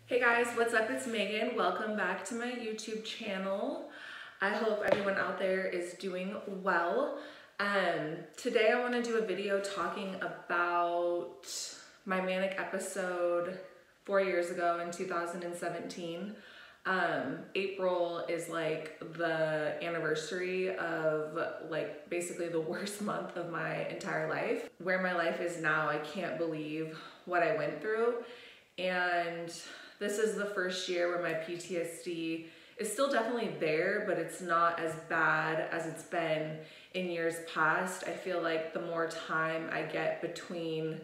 Hey guys, what's up? It's Megan. Welcome back to my YouTube channel. I hope everyone out there is doing well. Today I want to do a video talking about my manic episode 4 years ago in 2017. April is like the anniversary of like basically the worst month of my entire life. Where my life is now, I can't believe what I went through. And this is the first year where my PTSD is still definitely there, but it's not as bad as it's been in years past. I feel like the more time I get between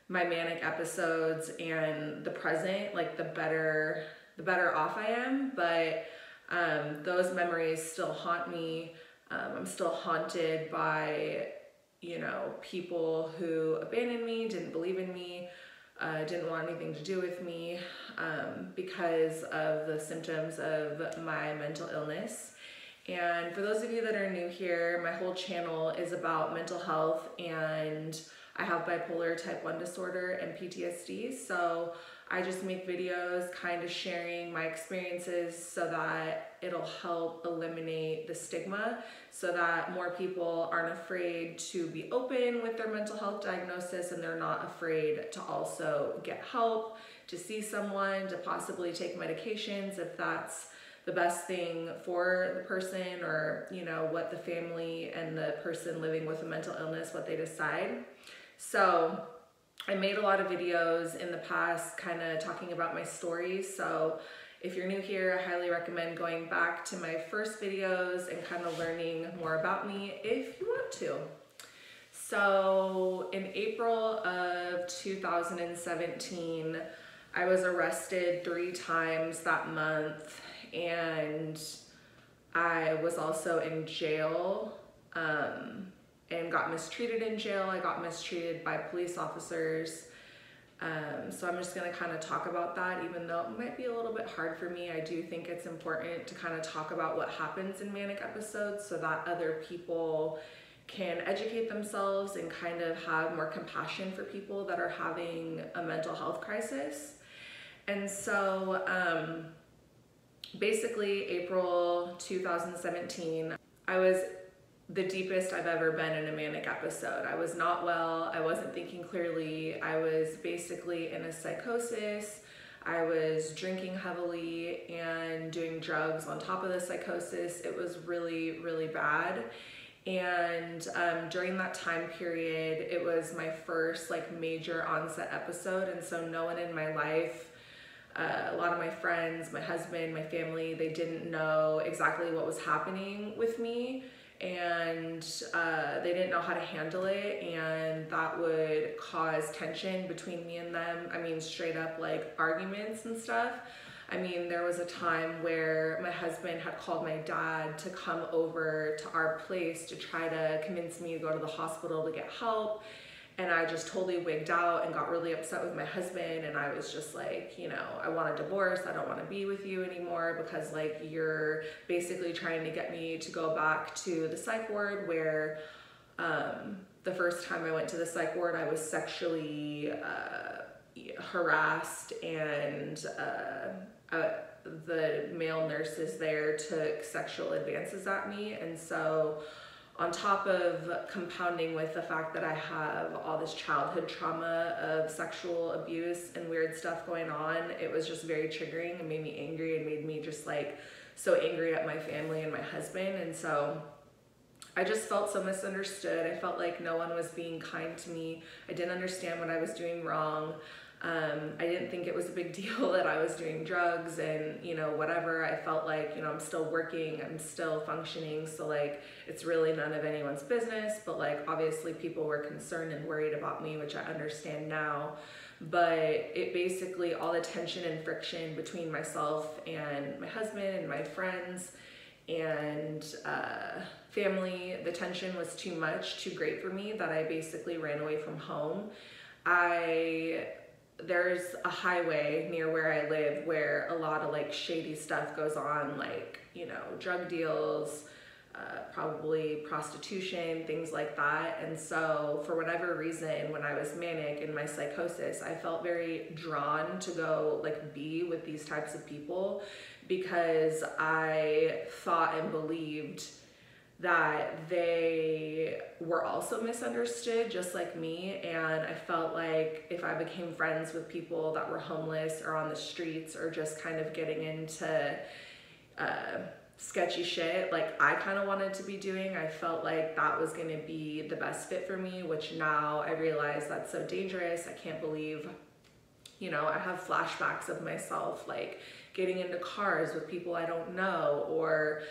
my manic episodes and the present, like the better off I am. But those memories still haunt me. I'm still haunted by, people who abandoned me, didn't believe in me, didn't want anything to do with me because of the symptoms of my mental illness. And for those of you that are new here, my whole channel is about mental health, and I have bipolar type 1 disorder and PTSD. So I just make videos kind of sharing my experiences so that it'll help eliminate the stigma, so that more people aren't afraid to be open with their mental health diagnosis, and they're not afraid to also get help, to see someone, to possibly take medications if that's the best thing for the person, or what the family and the person living with a mental illness, what they decide. So I made a lot of videos in the past kind of talking about my story. So if you're new here, I highly recommend going back to my first videos and kind of learning more about me if you want to. So in April of 2017, I was arrested 3 times that month, and I was also in jail and got mistreated in jail. I got mistreated by police officers. So I'm just gonna kind of talk about that, even though it might be a little bit hard for me. I do think it's important to kind of talk about what happens in manic episodes so that other people can educate themselves and kind of have more compassion for people that are having a mental health crisis. And so basically April 2017, I was the deepest I've ever been in a manic episode. I was not well, I wasn't thinking clearly, I was basically in a psychosis. I was drinking heavily and doing drugs on top of the psychosis. It was really, really bad. And during that time period, it was my first major onset episode, and so no one in my life, a lot of my friends, my husband, my family, they didn't know exactly what was happening with me, and they didn't know how to handle it, and that would cause tension between me and them. I mean, straight up arguments and stuff. I mean, there was a time where my husband had called my dad to come over to our place to try to convince me to go to the hospital to get help. And I just totally wigged out and got really upset with my husband. And I was just like, I want a divorce. I don't want to be with you anymore because you're basically trying to get me to go back to the psych ward, where the first time I went to the psych ward, I was sexually harassed, and the male nurses there took sexual advances at me. And so on top of compounding with the fact that I have all this childhood trauma of sexual abuse and weird stuff going on, it was just very triggering and made me angry, and made me just so angry at my family and my husband. And so I just felt so misunderstood. I felt like no one was being kind to me. I didn't understand what I was doing wrong. I didn't think it was a big deal that I was doing drugs and, whatever. I felt like, I'm still working, I'm still functioning. So it's really none of anyone's business, but obviously people were concerned and worried about me, which I understand now. But it basically, all the tension and friction between myself and my husband and my friends and family, the tension was too much, too great for me, that I basically ran away from home. There's a highway near where I live where a lot of shady stuff goes on, drug deals, probably prostitution, things like that. And so for whatever reason, when I was manic in my psychosis, I felt very drawn to go like be with these types of people, because I thought and believed that they were also misunderstood just like me. And I felt like if I became friends with people that were homeless or on the streets or just kind of getting into sketchy shit like I kind of wanted to be doing, I felt like that was going to be the best fit for me, which now I realize that's so dangerous. I can't believe, you know, I have flashbacks of myself like getting into cars with people I don't know, or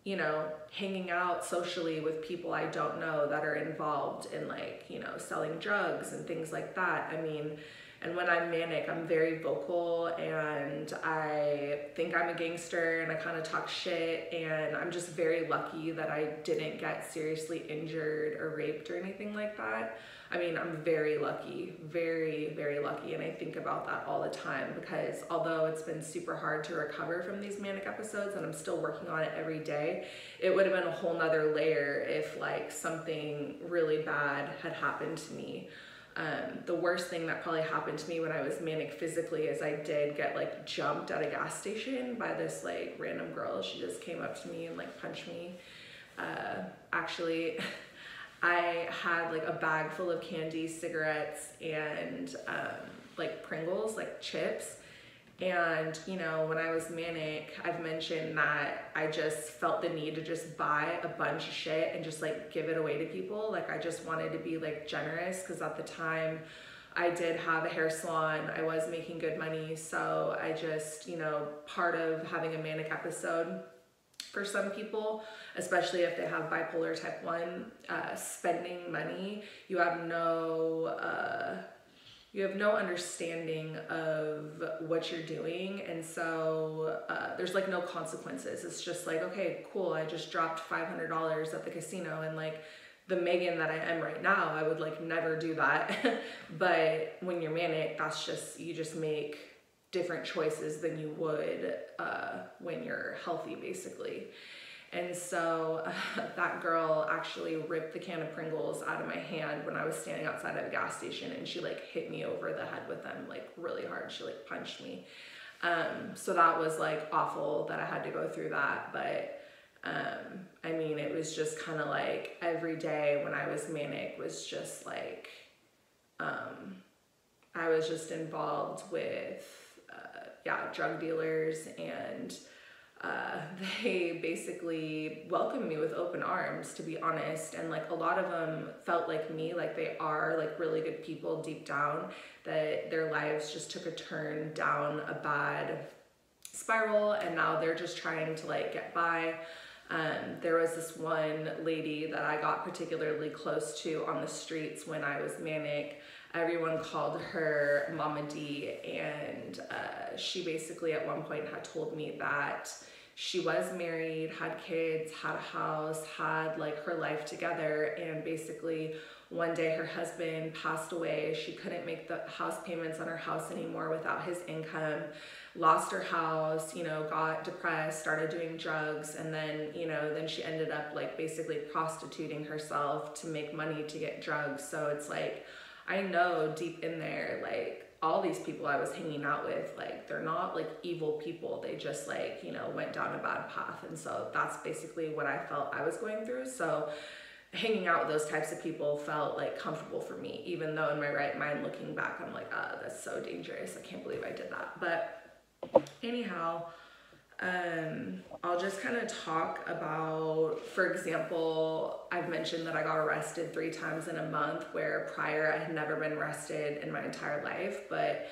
you know, hanging out socially with people I don't know that are involved in like, you know, selling drugs and things like that. I mean, and when I'm manic, I'm very vocal and I think I'm a gangster and I kind of talk shit, and I'm just very lucky that I didn't get seriously injured or raped or anything like that. I mean, I'm very lucky, very, very lucky. And I think about that all the time, because although it's been super hard to recover from these manic episodes and I'm still working on it every day, it would have been a whole nother layer if like something really bad had happened to me. The worst thing that probably happened to me when I was manic physically is I did get like jumped at a gas station by this like random girl. She just came up to me and like punched me. Actually, I had like a bag full of candy, cigarettes, and like Pringles, like chips. And, you know, when I was manic, I've mentioned that I just felt the need to just buy a bunch of shit and just like give it away to people. Like I just wanted to be like generous, because at the time I did have a hair salon. I was making good money. So I just, you know, part of having a manic episode for some people, especially if they have bipolar type 1, spending money, you have no understanding of what you're doing. And so there's like no consequences. It's just like, okay, cool, I just dropped $500 at the casino, and like the Megan that I am right now, I would like never do that. But when you're manic, that's just, you just make different choices than you would when you're healthy, basically. And so that girl actually ripped the can of Pringles out of my hand when I was standing outside of a gas station, and she like hit me over the head with them like really hard. She like punched me. So that was like awful that I had to go through that. But I mean, it was just kind of like every day when I was manic was just like, I was just involved with, drug dealers, and they basically welcomed me with open arms, to be honest. And like a lot of them felt like me, like they are like really good people deep down, that their lives just took a turn down a bad spiral and now they're just trying to like get by. There was this one lady that I got particularly close to on the streets when I was manic. Everyone called her Mama D, and she basically at one point had told me that she was married, had kids, had a house, had like her life together, and basically one day her husband passed away. She couldn't make the house payments on her house anymore without his income, lost her house, you know, got depressed, started doing drugs, and then, you know, then she ended up like basically prostituting herself to make money to get drugs. So it's like, I know deep in there, like all these people I was hanging out with, like they're not like evil people. They just like, you know, went down a bad path. And so that's basically what I felt I was going through. So hanging out with those types of people felt like comfortable for me, even though in my right mind looking back, I'm like, ah, that's so dangerous. I can't believe I did that. But anyhow, I'll just kind of talk about, for example, I've mentioned that I got arrested 3 times in a month, where prior I had never been arrested in my entire life. But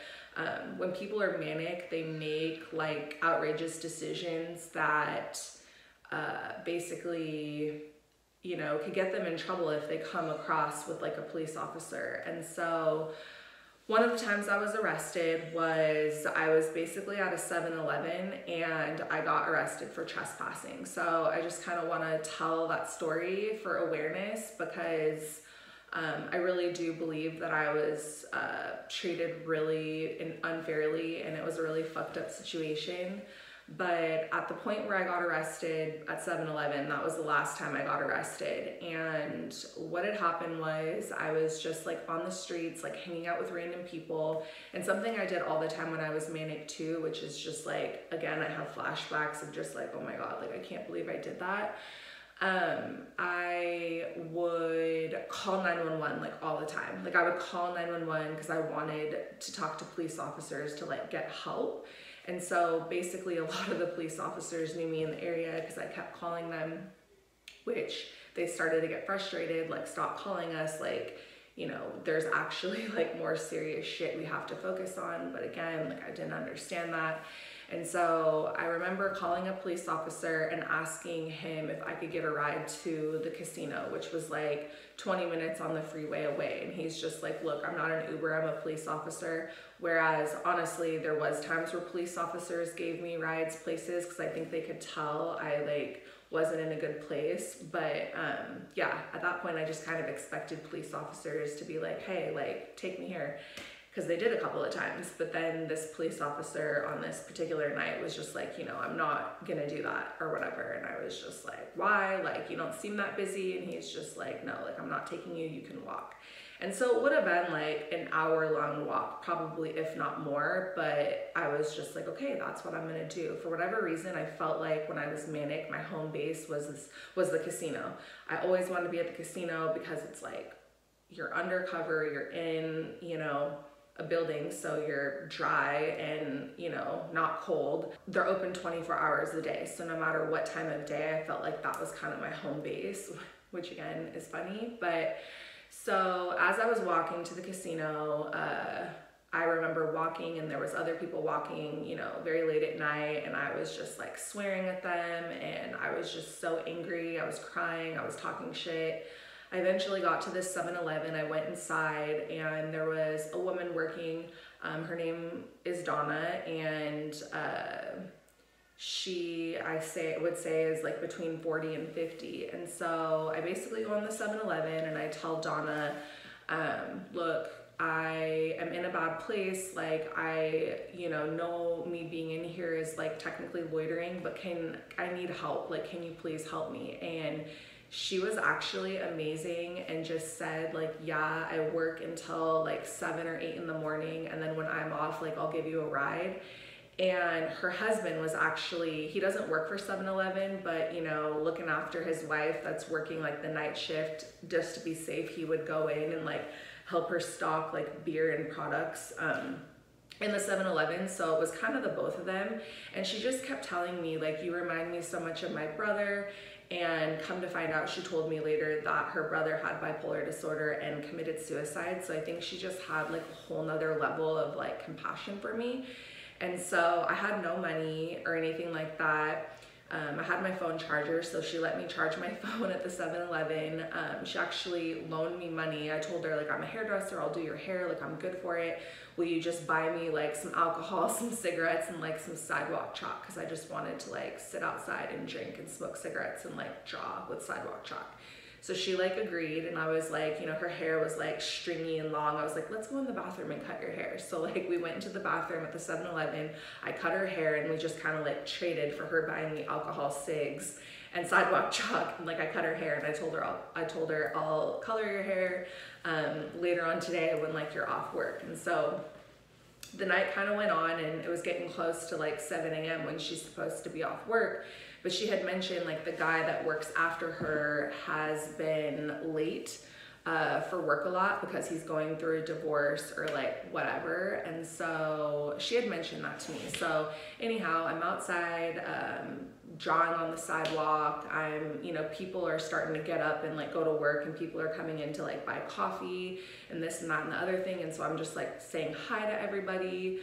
when people are manic, they make like outrageous decisions that basically, you know, could get them in trouble if they come across with like a police officer. And so one of the times I was arrested was, I was basically at a 7-Eleven and I got arrested for trespassing. So I just kind of want to tell that story for awareness, because I really do believe that I was treated really unfairly, and it was a really fucked up situation. But at the point where I got arrested at 7-Eleven, that was the last time I got arrested. And what had happened was I was just like on the streets, like hanging out with random people. And something I did all the time when I was manic too, which is just like, again, I have flashbacks of just like, oh my God, like I can't believe I did that. I would call 911 like all the time. Like I would call 911 because I wanted to talk to police officers to like get help. And so basically a lot of the police officers knew me in the area because I kept calling them, which they started to get frustrated, like stop calling us, like, you know, there's actually like more serious shit we have to focus on. But again, like I didn't understand that. And so I remember calling a police officer and asking him if I could get a ride to the casino, which was like 20 minutes on the freeway away. And he's just like, look, I'm not an Uber, I'm a police officer. Whereas honestly, there was times where police officers gave me rides places because I think they could tell I like wasn't in a good place. But yeah, at that point I just kind of expected police officers to be like, hey, like take me here. Because they did a couple of times, but then this police officer on this particular night was just like, you know, I'm not gonna do that or whatever. And I was just like, why? Like, you don't seem that busy. And he's just like, no, like I'm not taking you, you can walk. And so it would have been like an hour-long walk, probably, if not more, but I was just like, okay, that's what I'm gonna do. For whatever reason, I felt like when I was manic, my home base was the casino. I always wanted to be at the casino because it's like, you're undercover, you're in, you know, a building, so you're dry and, you know, not cold. They're open 24 hours a day. So no matter what time of day, I felt like that was kind of my home base, which again is funny. But so as I was walking to the casino, I remember walking and there was other people walking, you know, very late at night, and I was just like swearing at them and I was just so angry. I was crying, I was talking shit. I eventually got to this 7-Eleven. I went inside and there was a woman working. Her name is Donna, and she, would say is like between 40 and 50. And so I basically go in the 7-Eleven and I tell Donna, look, I am in a bad place. Like you know me being in here is like technically loitering, but I need help. Like, can you please help me? And she was actually amazing and just said like, yeah, I work until like 7 or 8 in the morning. And then when I'm off, like I'll give you a ride. And her husband was actually, he doesn't work for 7-Eleven, but you know, looking after his wife that's working like the night shift, just to be safe, he would go in and like help her stock like beer and products in the 7-Eleven. So it was kind of the both of them. And she just kept telling me like, you remind me so much of my brother. And come to find out, she told me later that her brother had bipolar disorder and committed suicide. So I think she just had like a whole nother level of like compassion for me. And so I had no money or anything like that. I had my phone charger, so she let me charge my phone at the 7-Eleven. She actually loaned me money. I told her like, I'm a hairdresser, I'll do your hair, like I'm good for it. Will you just buy me like some alcohol, some cigarettes, and like some sidewalk chalk? Because I just wanted to like sit outside and drink and smoke cigarettes and like draw with sidewalk chalk. So she like agreed, and I was like, you know, her hair was like stringy and long. I was like, let's go in the bathroom and cut your hair. So like we went into the bathroom at the 7-Eleven, I cut her hair, and we just kind of like traded for her buying me alcohol, cigs, and sidewalk chalk. And like I cut her hair, and I told her I'll color your hair later on today when like you're off work. And so the night kind of went on, and it was getting close to like 7 a.m. when she's supposed to be off work. But she had mentioned like the guy that works after her has been late for work a lot because he's going through a divorce or like whatever. And so she had mentioned that to me. So anyhow, I'm outside drawing on the sidewalk. You know, people are starting to get up and like go to work, and people are coming in to like buy coffee and this and that and the other thing. And so I'm just like saying hi to everybody.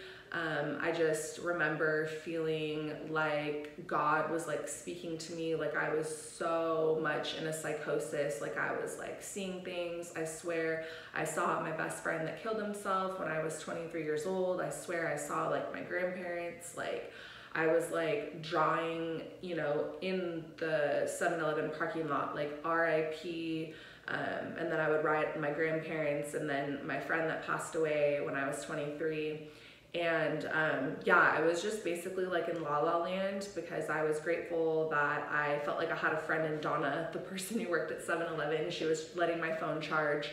I just remember feeling like God was like speaking to me, like I was so much in a psychosis, like I was like seeing things. I swear I saw my best friend that killed himself when I was 23 years old. I swear I saw like my grandparents. Like I was like drawing, you know, in the 7-Eleven parking lot, like RIP. And then I would write my grandparents and then my friend that passed away when I was 23. And yeah, I was just basically like in La La Land, because I was grateful that I felt like I had a friend in Donna, the person who worked at 7-Eleven. She was letting my phone charge.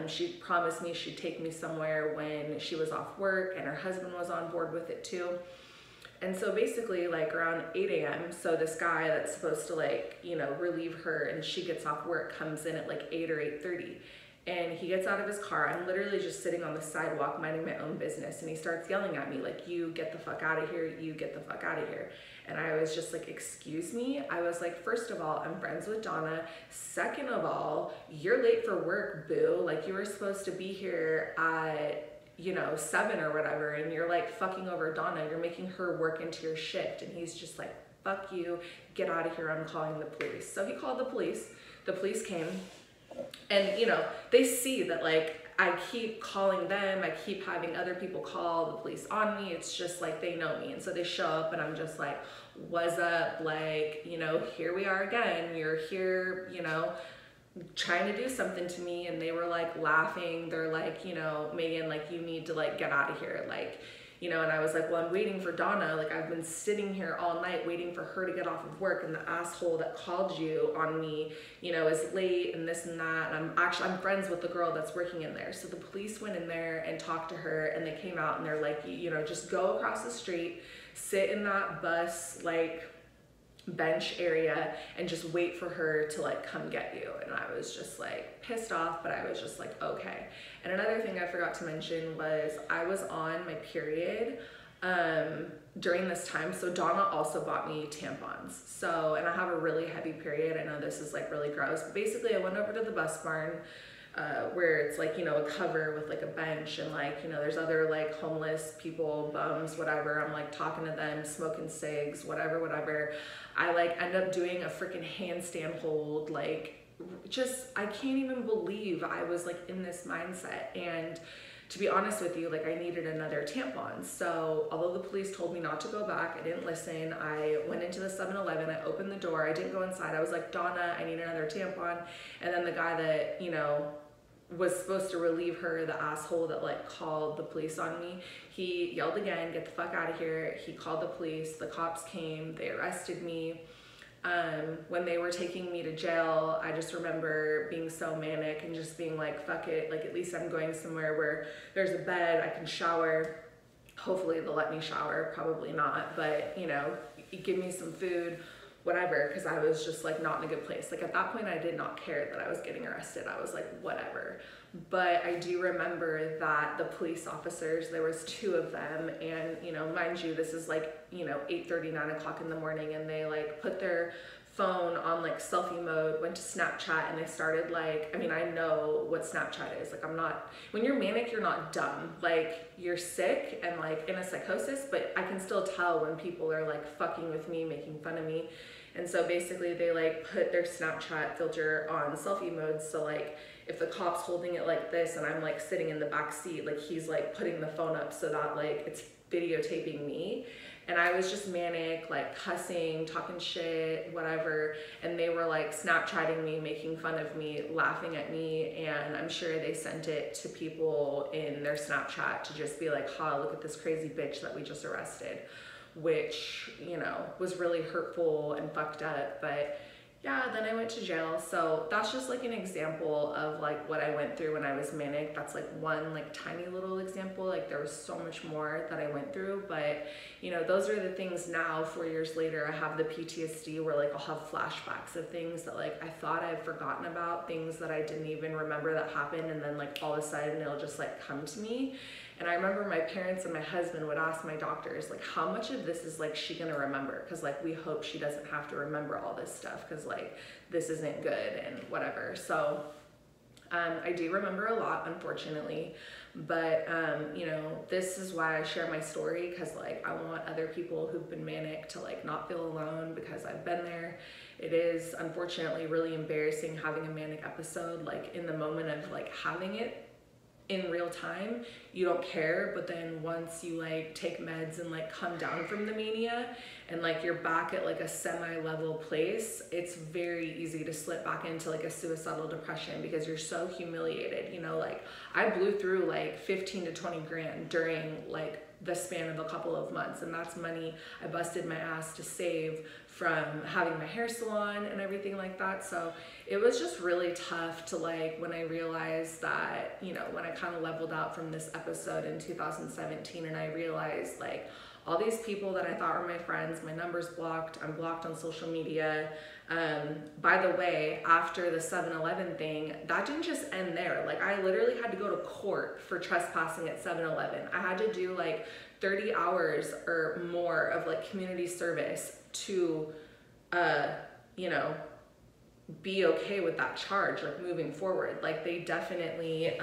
She promised me she'd take me somewhere when she was off work, and her husband was on board with it too. And so basically like around 8 a.m. so this guy that's supposed to like, you know, relieve her and she gets off work comes in at like 8 or 8:30. And he gets out of his car. I'm literally just sitting on the sidewalk minding my own business, and he starts yelling at me like, you get the fuck out of here, you get the fuck out of here. And I was just like, excuse me? I was like, first of all, I'm friends with Donna. Second of all, you're late for work, boo. Like, you were supposed to be here at, you know, 7 or whatever, and you're like fucking over Donna. You're making her work into your shift. And he's just like, fuck you, get out of here, I'm calling the police. So he called the police. The police came. And, you know, they see that, like, I keep calling them, I keep having other people call the police on me. It's just like they know me. And so they show up, and I'm just like, what's up? Like, you know, here we are again. You're here, you know, trying to do something to me. And they were like laughing. They're like, you know, Megan, like, you need to like get out of here. Like, you know, and I was like, well, I'm waiting for Donna. Like, I've been sitting here all night waiting for her to get off of work, and the asshole that called you on me, you know, is late and this and that. And I'm friends with the girl that's working in there. So the police went in there and talked to her, and they came out and they're like, you know, just go across the street, sit in that bus, like, bench area, and just wait for her to like come get you. And I was just like pissed off, but I was just like, okay. And another thing I forgot to mention was I was on my period during this time. So Donna also bought me tampons. So, and I have a really heavy period. I know this is like really gross, but basically I went over to the bus barn where it's like, you know, a cover with like a bench, and like, you know, there's other like homeless people, bums, whatever. I'm like talking to them, smoking cigs, whatever. I like end up doing a freaking handstand hold, like, just, I can't even believe I was like in this mindset. And to be honest with you, like, I needed another tampon. So although the police told me not to go back, I didn't listen. I went into the 7-Eleven, I opened the door, I didn't go inside. I was like, Donna, I need another tampon. And then the guy that, you know, was supposed to relieve her, the asshole that like called the police on me, he yelled again, get the fuck out of here. He called the police, the cops came, they arrested me. When they were taking me to jail, I just remember being so manic and just being like, fuck it, like, at least I'm going somewhere where there's a bed, I can shower. Hopefully they'll let me shower, probably not, but, you know, give me some food, whatever, because I was just like not in a good place. Like, at that point I did not care that I was getting arrested. I was like, whatever. But I do remember that the police officers, there was 2 of them, and, you know, mind you, this is like, you know, 8:30, 9 o'clock in the morning, and they like put their phone on like selfie mode, went to Snapchat, and they started like, I mean, I know what Snapchat is. Like, I'm not, when you're manic, you're not dumb. Like, you're sick and like in a psychosis, but I can still tell when people are like fucking with me, making fun of me. And so basically they like put their Snapchat filter on selfie mode. So like, if the cop's holding it like this and I'm like sitting in the back seat, like, he's like putting the phone up so that like it's videotaping me. And I was just manic, like cussing, talking shit, whatever. And they were like Snapchatting me, making fun of me, laughing at me. And I'm sure they sent it to people in their Snapchat to just be like, ha, look at this crazy bitch that we just arrested, which, you know, was really hurtful and fucked up. But yeah, then I went to jail. So that's just like an example of like what I went through when I was manic. That's like one like tiny little example. Like, there was so much more that I went through, but, you know, those are the things now, 4 years later, I have the PTSD where like I'll have flashbacks of things that like I thought I'd forgotten about, things that I didn't even remember that happened, and then like all of a sudden it'll just like come to me. And I remember my parents and my husband would ask my doctors, like, how much of this is like she gonna remember? Because like, we hope she doesn't have to remember all this stuff, because like, this isn't good and whatever. So I do remember a lot, unfortunately, but you know, this is why I share my story, because like, I want other people who've been manic to like not feel alone, because I've been there. It is unfortunately really embarrassing having a manic episode. Like, in the moment of like having it in real time, you don't care, but then once you like take meds and like come down from the mania and like you're back at like a semi-level place, it's very easy to slip back into like a suicidal depression, because you're so humiliated. You know, like, I blew through like 15 to 20 grand during like the span of a couple of months, and that's money I busted my ass to save from having my hair salon and everything like that. So it was just really tough to, like, when I realized that, you know, when I kind of leveled out from this episode in 2017 and I realized, like, all these people that I thought were my friends, my number's blocked, I'm blocked on social media. By the way, after the 7-Eleven thing, that didn't just end there. Like, I literally had to go to court for trespassing at 7-Eleven. I had to do like 30 hours or more of like community service to, you know, be okay with that charge, like moving forward. Like, they definitely,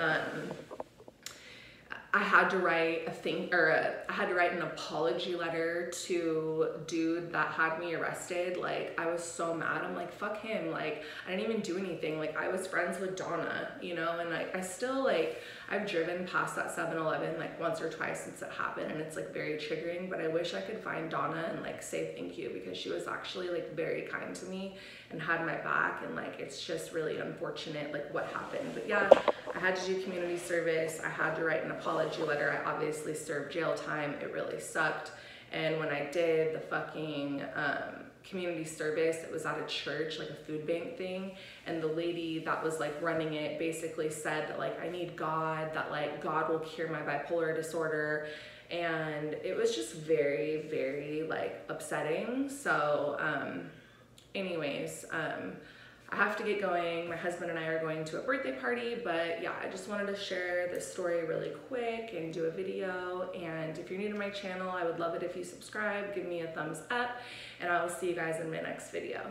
I had to write I had to write an apology letter to dude that had me arrested. Like, I was so mad. I'm like, fuck him. Like, I didn't even do anything. Like, I was friends with Donna, you know, and like, I still, like, I've driven past that 7-Eleven like once or twice since it happened, and it's like very triggering, but I wish I could find Donna and like say thank you, because she was actually like very kind to me and had my back, and like, it's just really unfortunate like what happened. But yeah, I had to do community service. I had to write an apology letter. I obviously served jail time. It really sucked. And when I did the fucking community service, it was at a church, like a food bank thing, and the lady that was like running it basically said that like, I need God, that like God will cure my bipolar disorder. And it was just very, very like upsetting. So anyways, I have to get going. My husband and I are going to a birthday party, but yeah, I just wanted to share this story really quick and do a video. And if you're new to my channel, I would love it if you subscribe, give me a thumbs up, and I will see you guys in my next video.